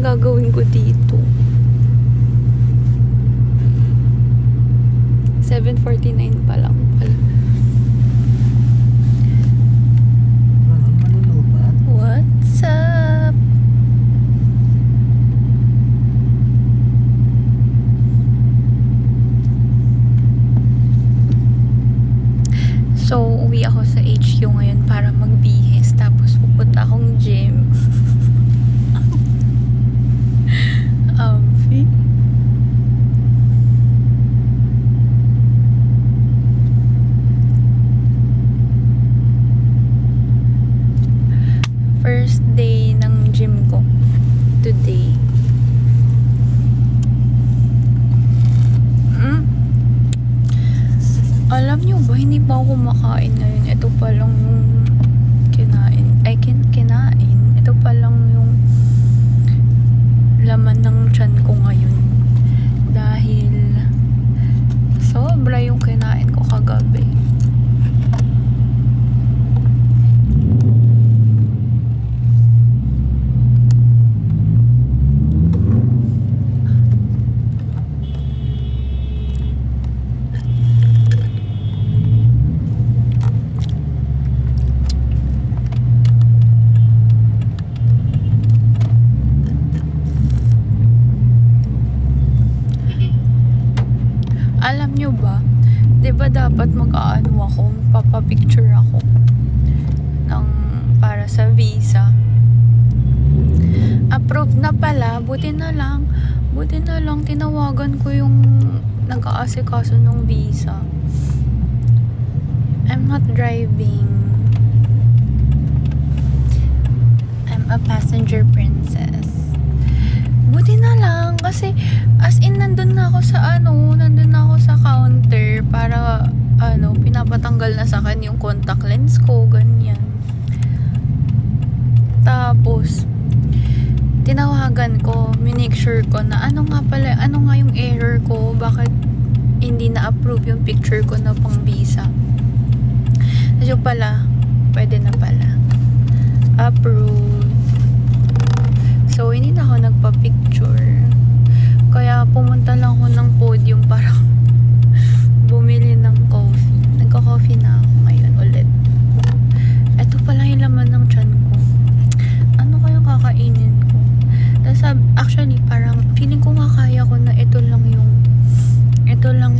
kayang gagawin ko dito? 7:49 pa lang pala. Malulubat. What's up? So, uwi ako sa HQ ngayon para magbihis. Tapos, pupunta akong gym. Amfi. First day ng gym ko today. Alam nyo ba, hindi pa ako kumakain ngayon. Ito pa lang yung kinain. Kinain. Ito pa lang yung laman ng tiyan ko ngayon. Dahil sobra yung kinain ko kagabi. Alam nyo ba, 'di ba dapat mag-aano ako, papapicture ako ng para sa visa. Approved na pala, buti na lang tinawagan ko yung nag-aasikaso ng visa. I'm not driving. I'm a passenger princess. Buti na lang kasi as in nandun na ako sa counter para pinapatanggal na sa akin yung contact lens ko, ganyan. Tapos tinawagan ko, minake sure ko na ano nga yung error ko, bakit hindi na-approve yung picture ko na pang visa. So pala, pwede na pala. Approve. So, hindi na ako nagpa-picture. Kaya pumunta lang ako ng podium para bumili ng coffee. Nagka-coffee na ako ngayon ulit. Ito pala yung laman ng tiyan ko. Ano kayang kakainin ko? Tapos, actually, parang feeling ko nga kaya ko na ito lang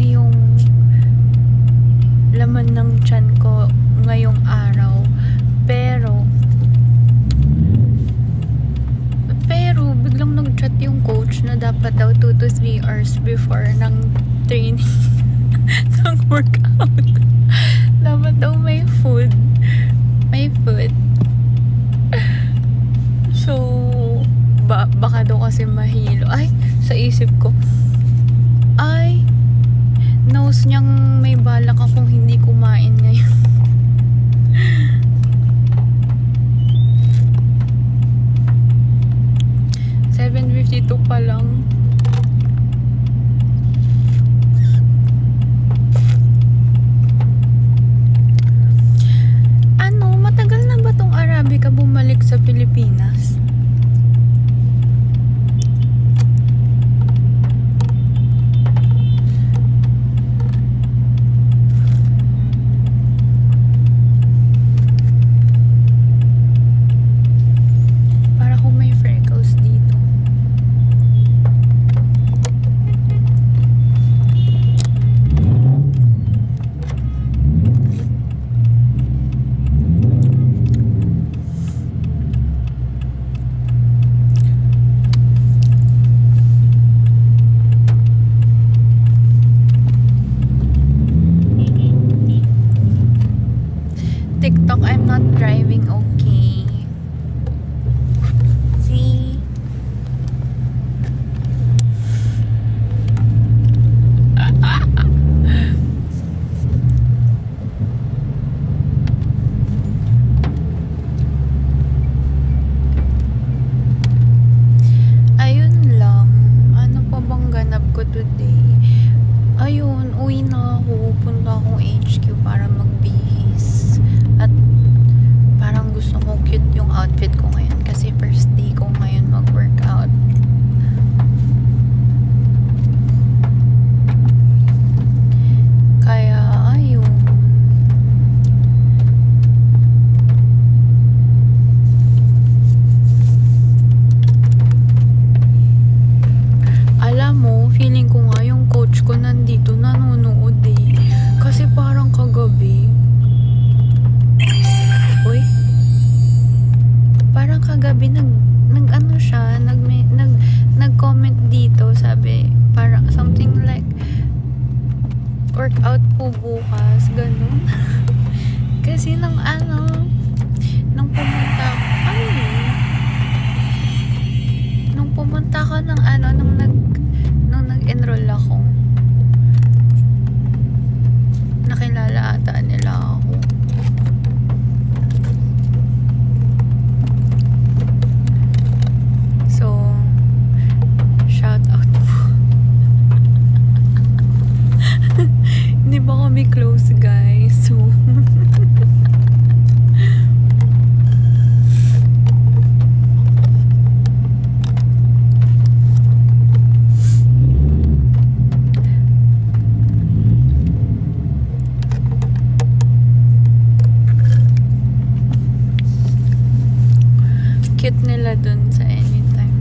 yung laman ng tiyan ko ngayong araw. Pero biglang nag-chat yung coach na dapat daw 2 to 3 hours before ng training ng workout. Dapat daw may food. So, baka daw kasi mahilo. Ay, sa isip ko, ay, knows niyang may balak akong hindi kumain ngayon. 7:52 pa lang. Matagal na ba tong Arabica bumalik sa Pilipinas? Para kung may freckles dito. TikTok, I'm not driving, okay. See? Ayun lang. Ano pa bang ganap ko today? Ayun, uwi na ako. Punta akong HQ para magbihis. At parang gusto ko cute yung outfit ko ngayon kasi first day ko ngayon mag-workout. mag-workout po bukas, ganun. Kasi nung pumunta ako, nung pumunta ako nung nag-enroll ako, nakilala ata nila ako. So, shout out po. Hindi ba kami close, guys? So, cute nila dun sa Anytime.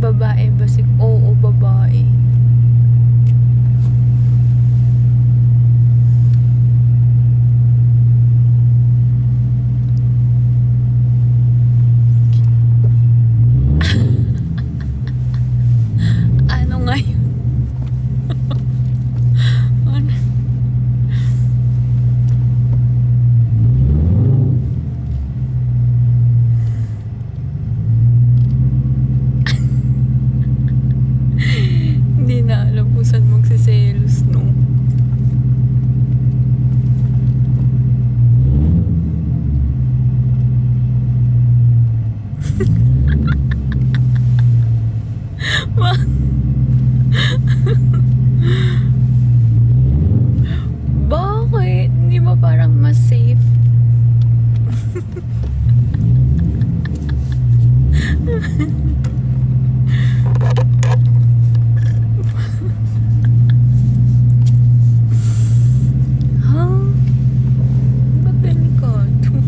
Babae ba si... Oo, babae. Ano nga yun? Ano? Hindi na alam kung saan magsiselos, no? Bakit? Hindi ba parang mas safe? Ha? Ba't delikado?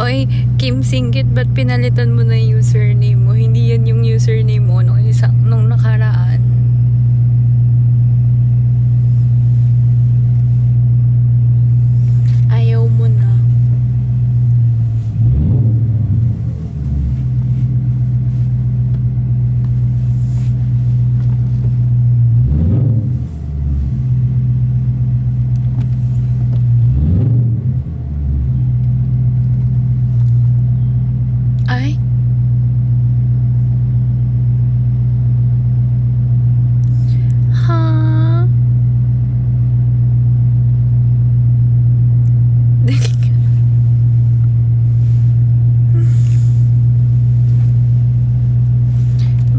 Oy, Kim Singkit, ba't pinalitan mo na yung username mo? Hindi yan yung username mo nung nakaraan. Ayaw mo na. Ay? Ha?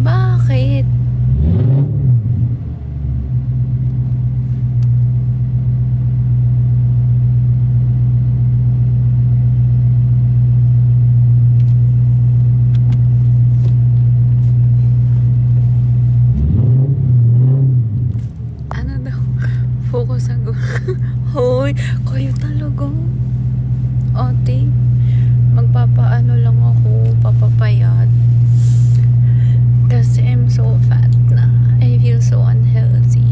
Bakit? Ano daw? Focus ako. Hoy, kayo talaga. Ate, magpapaano lang ako, papapayat. Kasi I'm so fat na. I feel so unhealthy.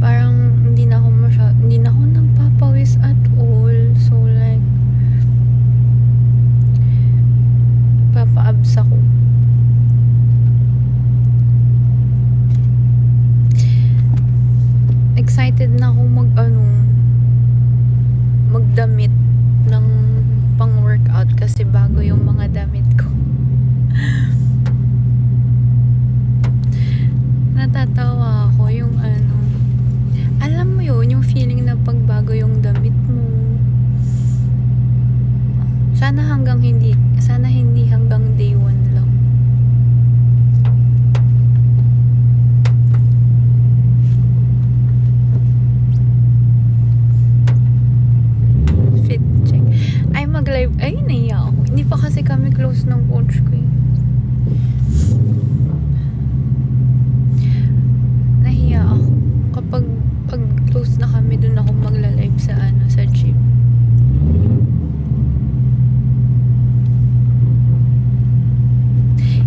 Parang hindi na ako nagpapawis at all. So like, papa-abs ako. Excited na ako magdamit ng pang-workout kasi bago yung mga damit ko. Natatawa ako yung alam mo yun, yung feeling na pagbago yung damit mo. Sana hindi hanggang day 1 lang. Fit check. Ay, mag-live. Ay, naiya ako. Hindi pa kasi kami close ng coach ko eh. Nahiya ako. Kapag close na kami, dun ako magla-live sa gym.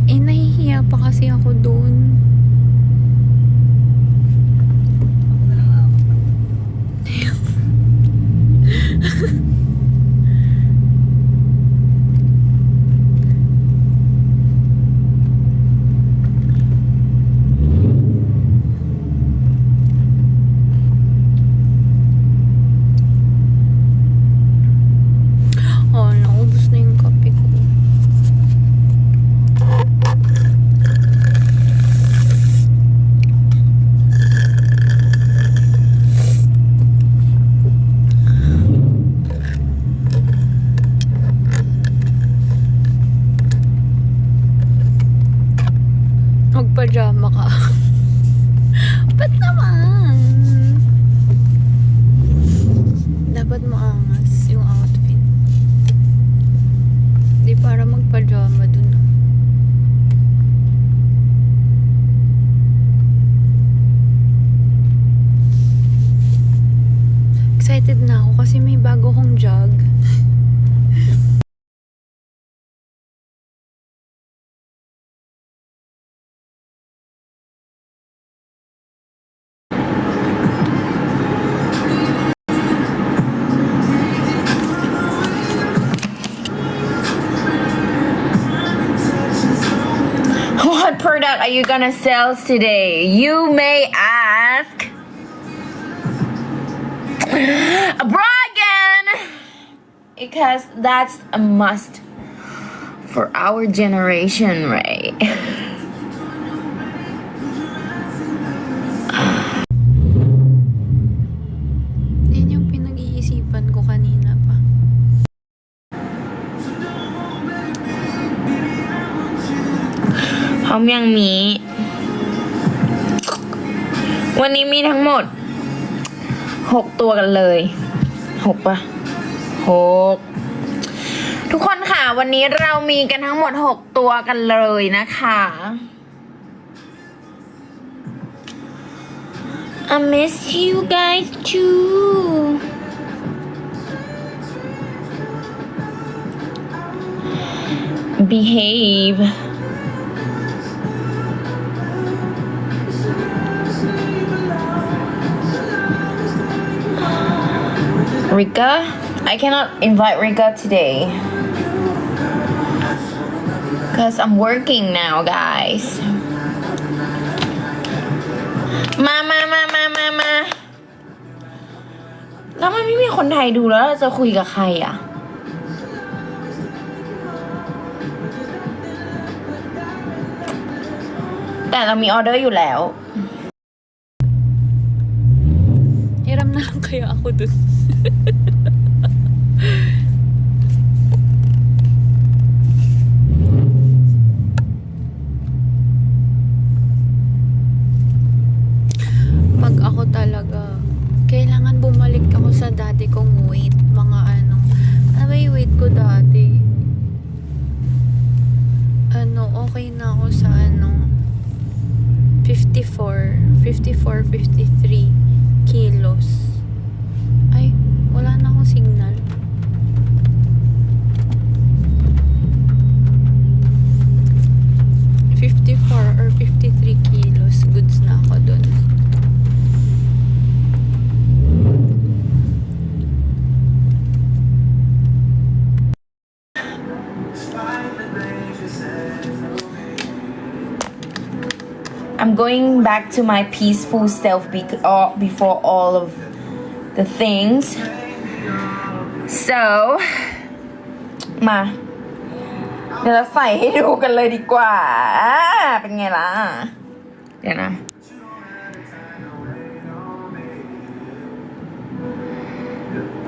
Eh, nahihiya pa kasi ako dun. magpajama ka. Ba't naman? Dapat maangas yung outfit. Di para magpajama dun. Excited na ako kasi may bago kong jog. What product are you gonna sell today? You may ask. A bra again! Because that's a must for our generation, right? Yan yung pinag-iisipan ko kanina pa.พร้อมยังมีวันนี้มีทั้งหมด6ตัวกันเลย6ปะ6ทุกคนค่ะวันนี้เรามีกันทั้งหมด6ตัวกันเลยนะคะ I miss you guys too behave Rika, I cannot invite Rika today because I'm working now, guys. Ma. แล้วมันไม่มีคนไทยดูแล้วเราจะคุยกับใครอ่ะ แต่เรามีออเดอร์อยู่แล้ว Hiram na lang kaya ako dun. Pag ako talaga, kailangan bumalik ako sa dati kong weight. Mga ano ba yung weight ko dati? Okay na ako sa 54, 53 kilos. Ay, wala na akong signal. Or 53 kilos. Goods na ako dun. I'm going back to my peaceful self before all of the things. So, มาเดี๋ยวเราใส่ให้ดูกันเลยดีกว่า เป็นไงล่ะ เดี๋ยวนะ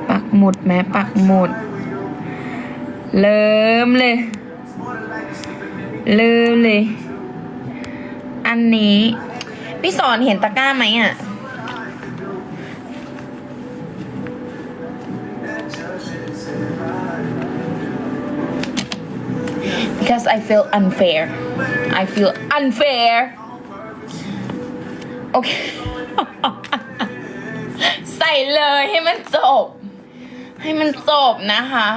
ปักหมุดไหมปักหมุด เริ่มเลย อันนี้ พี่สอนเห็นตะกร้าไหมอ่ะ Because I feel unfair โอเค ใส่เลยให้มันจบนะคะ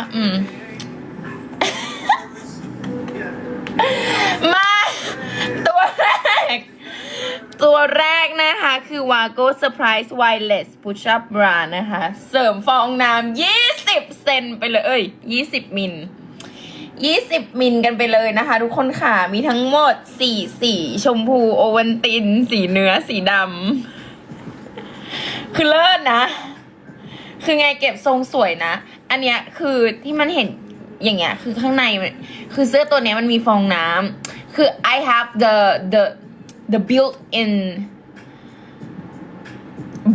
มาตัวแรกนะคะคือ Wago Surprise Wireless Push Up Bra นะคะเสริมฟองน้ำ20 เซนไปเลย20 มิลกันไปเลยนะคะทุกคนค่ะมีทั้งหมด4สีชมพูโอวัลตินสีเนื้อสีดำคือเลิศนะคือไงเก็บทรงสวยนะอันเนี้ยคือที่มันเห็นอย่างเงี้ยคือข้างในคือเสื้อตัวเนี้ยมันมีฟองน้ำคือ I have the built-in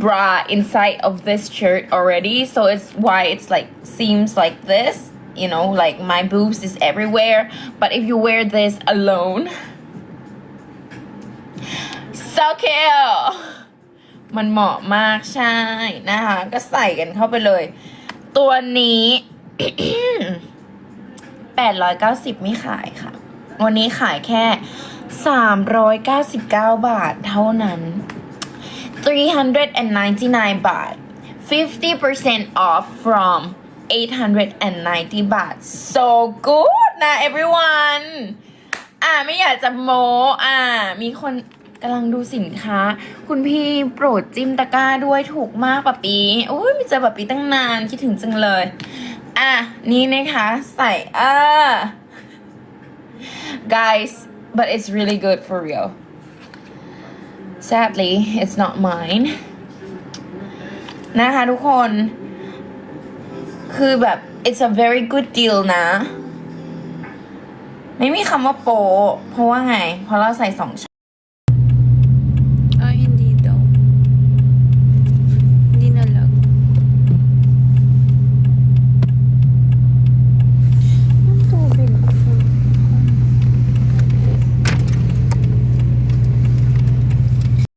bra inside of this shirt already so it's why it's like seems like this you know like my boobs is everywhere but if you wear this alone so cute มันเหมาะมากใช่นะคะ ก็ใส่กันเข้าไปเลย ตัวนี้ 890ไม่ขายค่ะ วันนี้ขายแค่ 399 บาทเท่านั้น 399 บาท 50% off from 890 บาท so good นะ everyone ไม่อยากจะโม้มีคนกำลังดูสินค้า คุณพี่โปรดจิ้มตะกร้าด้วยถูกมากปะปีโอ้ยไม่เจอปะปีตั้งนานคิดถึงจังเลยนี่นะคะใส่ guys but it's really good for real sadly it's not mine นะคะทุกคนคือแบบ it's a very good deal นะ ไม่มีคำว่าโปเพราะว่าไง เพราะเราใส่2 ชั้น